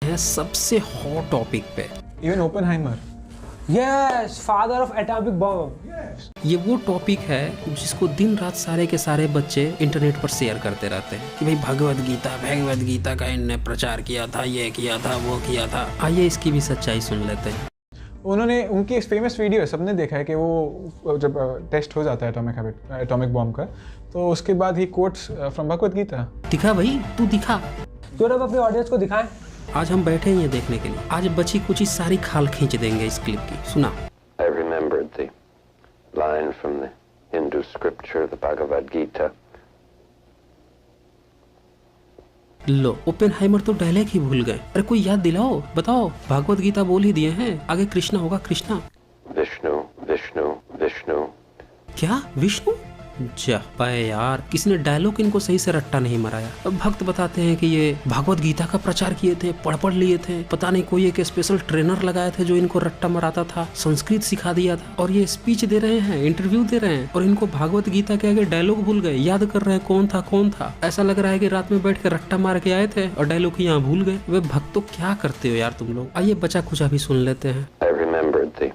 हैं सबसे hot topic पे। Even Oppenheimer, yes, father of atomic bomb. ये वो टॉपिक है जिसको दिन रात सारे के सारे बच्चे इंटरनेट पर शेयर करते रहते हैं कि भाई भगवद गीता का इनने प्रचार किया था, ये किया था, वो किया था। आइए इसकी भी सच्चाई सुन लेते हैं। उन्होंने उनकी फेमस वीडियो है, सबने देखा है कि वो जब टेस्ट हो जाता है एटॉमिक बॉम्ब का, तो उसके बाद ही कोट्स फ्रॉम भगवद गीता। दिखा भाई, तू दिखा, क्यों ना अपनी ऑडियंस को दिखाएं। आज हम बैठे हैं ये देखने के लिए। आज बची कुछ ही सारी खाल खींच देंगे इस क्लिप की। सुना। I remembered the line from the Hindu scripture, the Bhagavad Gita. Low, Oppenheimer तो डायलॉग ही भूल गए। अरे कोई याद दिलाओ, बताओ। भगवद गीता बोल ही दिए हैं, आगे कृष्णा होगा, कृष्णा। Vishnu, Vishnu, Vishnu. क्या विष्णु? जा पाए यार, किसी ने डायलॉग इनको सही से रट्टा नहीं मराया। अब भक्त बताते हैं कि ये भगवद गीता का प्रचार किए थे, पढ़ लिए थे, पता नहीं कोई एक स्पेशल ट्रेनर लगाए थे जो इनको रट्टा मराता था, संस्कृत सिखा दिया था, और ये स्पीच दे रहे हैं, इंटरव्यू दे रहे हैं, और इनको भगवद गीता के आगे डायलॉग भूल गए। याद कर रहे हैं कौन था। ऐसा लग रहा है कि रात में बैठ के रट्टा मार के आए थे और डायलॉग यहाँ भूल गए। वे भक्तों क्या करते हो यार तुम लोग। आइए बचा कुचा भी सुन लेते हैं। I remembered the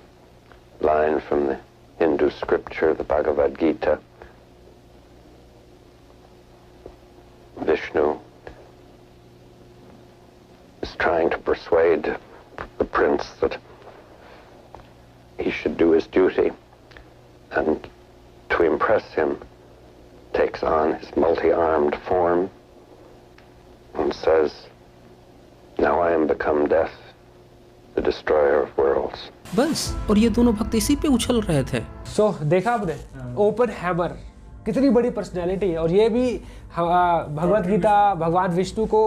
line from the Hindu scripture, the Bhagavad Gita. Vishnu is trying to persuade the prince that he should do his duty, and to impress him takes on his multi-armed form and says, "Now I am become death, the destroyer of worlds." बस, और ये दोनों भक्त इसी पे उछल रहे थे। सो देखा आपने, ओपेनहाइमर कितनी बड़ी पर्सनैलिटी है, और ये भी भगवद गीता, भगवान विष्णु को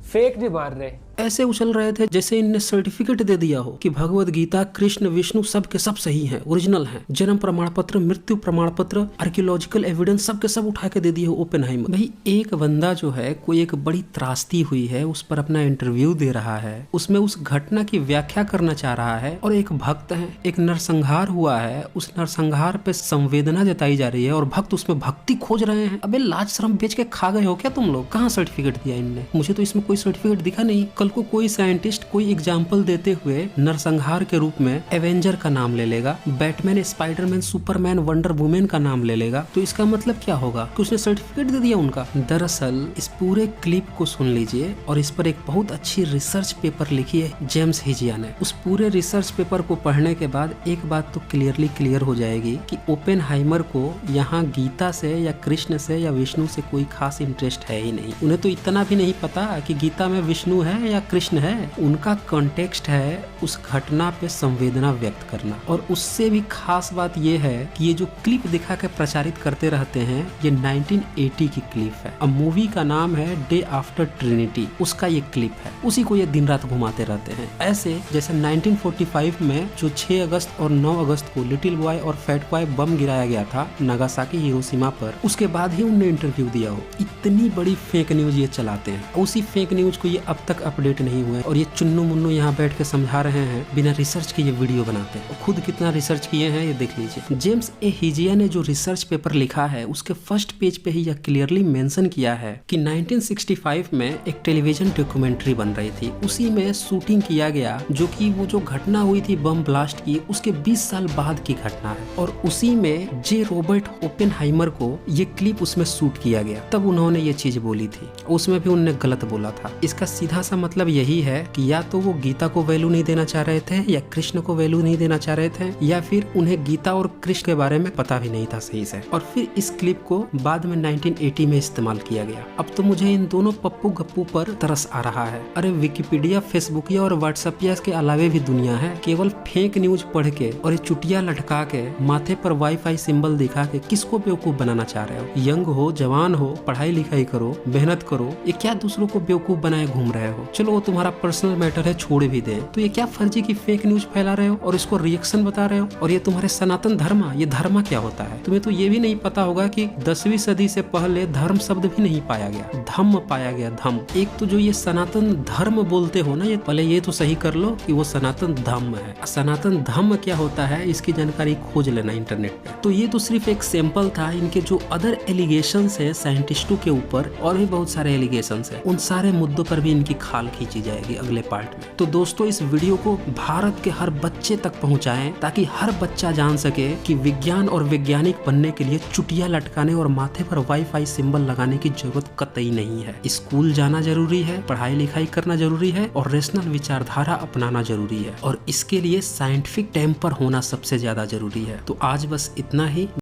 फेक नहीं मार रहे। ऐसे उछल रहे थे जैसे इनने सर्टिफिकेट दे दिया हो कि भगवद गीता, कृष्ण, विष्णु सब के सब सही हैं, ओरिजिनल हैं। जन्म प्रमाण पत्र, मृत्यु प्रमाण पत्र, आर्कियोलॉजिकल एविडेंस सब के सब उठा के दे दिए हो ओपेनहाइमर। भाई एक बंदा जो है, कोई एक बड़ी त्रासदी हुई है, उस पर अपना इंटरव्यू दे रहा है, उसमें उस घटना की व्याख्या करना चाह रहा है, और एक भक्त है, एक नरसंहार हुआ है, उस नरसंहार पे संवेदना जताई जा रही है, और भक्त उसमें भक्ति खोज रहे हैं। अबे लाज शर्म बेच के खा गए हो क्या तुम लोग? कहाँ सर्टिफिकेट दिया इनने? मुझे तो इसमें कोई सर्टिफिकेट दिखा नहीं। कल को कोई साइंटिस्ट कोई एग्जाम्पल देते हुए नरसंहार के रूप में एवेंजर का नाम ले लेगा, Batman, Spiderman, Superman, wonder women का नाम ले लेगा, तो इसका मतलब क्या होगा कि उसने सर्टिफिकेट दे दिया उनका। दरअसल इस पूरे क्लिप को सुन लीजिए, और इस पर एक बहुत अच्छी रिसर्च पेपर लिखी है जेम्स हिजिया ने। उस पूरे रिसर्च पेपर को पढ़ने के बाद एक बात तो क्लियर हो जाएगी कि ओपेनहाइमर को यहाँ गीता से या कृष्ण से या विष्णु से कोई खास इंटरेस्ट है ही नहीं। उन्हें तो इतना भी नहीं पता कि गीता में विष्णु है या कृष्ण है। उनका कॉन्टेक्स्ट है उस घटना पे संवेदना व्यक्त करना। और उससे भी खास बात यह है कि ये जो क्लिप दिखा के प्रचारित करते रहते हैं, ये 1980 की क्लिप है। अब मूवी का नाम है डे आफ्टर ट्रिनिटी, उसका ये क्लिप है। उसी को ये दिन रात घुमाते रहते हैं, ऐसे जैसे 1945 में जो 6 अगस्त और 9 अगस्त को लिटिल बॉय और फैट बॉय बम गिराया गया था नागासाकी, हिरोशिमा पर, उसके बाद ही उन्होंने इंटरव्यू दिया हो। इतनी बड़ी फेक न्यूज ये चलाते हैं। उसी फेक न्यूज को ये अब तक अपडेट नहीं हुए, और ये चुन्नू मुन्नू यहाँ बैठ के समझा रहे हैं, बिना रिसर्च के ये वीडियो बनाते हैं। खुद कितना रिसर्च किए हैं ये देख लीजिए। जेम्स ए हिजिया ने जो रिसर्च पेपर लिखा है, उसके फर्स्ट पेज पे ही यह क्लियरली मेंशन किया है कि 1965 में एक टेलीविजन डॉक्यूमेंट्री बन रही थी, उसी में शूटिंग किया गया, जो कि वो जो घटना हुई थी बम ब्लास्ट की, उसके 20 साल बाद की घटना है, और उसी में जे रॉबर्ट ओपेनहाइमर को ये क्लिप उसमें शूट किया गया। तब उन्होंने ये चीज बोली थी, उसमें भी उन्होंने गलत बोला था। इसका सीधा सा मतलब यही है कि या तो वो गीता को वैल्यू नहीं देना चाह रहे थे, या कृष्ण को वैल्यू नहीं देना चाह रहे थे, या फिर उन्हें गीता और कृष्ण के बारे में पता भी नहीं था सही से। और फिर इस क्लिप को बाद में 1980 में इस्तेमाल किया गया। अब तो मुझे इन दोनों पप्पू गप्पू पर तरस आ रहा है। अरे विकिपीडिया, फेसबुकिया और व्हाट्सएपिया के अलावे भी दुनिया है। केवल फेक न्यूज पढ़ के और ये चुटिया लटका के, माथे पर वाईफाई सिंबल दिखा के किसको बेवकूफ बनाना चाह रहे हो? यंग हो, जवान हो, पढ़ाई लिखाई करो, मेहनत करो, ये क्या दूसरों को बेवकूफ बनाए घूम रहे हो? चलो वो तुम्हारा पर्सनल मैटर है, छोड़ भी दे, तो ये क्या फर्जी की फेक न्यूज फैला रहे हो और इसको रिएक्शन बता रहे हो? और ये तुम्हारे सनातन धर्म, ये धर्म क्या होता है? तुम्हें तो ये भी नहीं पता होगा कि 10वीं सदी से पहले धर्म शब्द भी नहीं पाया गया, धम्म पाया गया, धम्म। एक तो जो ये सनातन धर्म बोलते हो ना, ये पहले ये तो सही कर लो कि वो सनातन धम्म है। सनातन धम्म क्या होता है इसकी जानकारी खोज लेना इंटरनेट पे। तो ये तो सिर्फ एक सैंपल था। इनके जो अदर एलिगेशंस है साइंटिस्टों के ऊपर, और भी बहुत सारे एलिगेशंस है, उन सारे मुद्दों पर भी इनकी खाल खींची जाएगी अगले पार्ट में। तो दोस्तों इस वीडियो को भारत के हर बच्चे तक पहुंचाएं ताकि हर बच्चा जान सके कि विज्ञान और वैज्ञानिक बनने के लिए चुटिया लटकाने और माथे पर वाईफाई सिंबल लगाने की जरूरत कतई नहीं है। स्कूल जाना जरूरी है, पढ़ाई लिखाई करना जरूरी है और रेशनल विचारधारा अपनाना जरूरी है, और इसके लिए साइंटिफिक टेम्पर होना सबसे ज्यादा जरूरी है। तो आज बस इतना ही।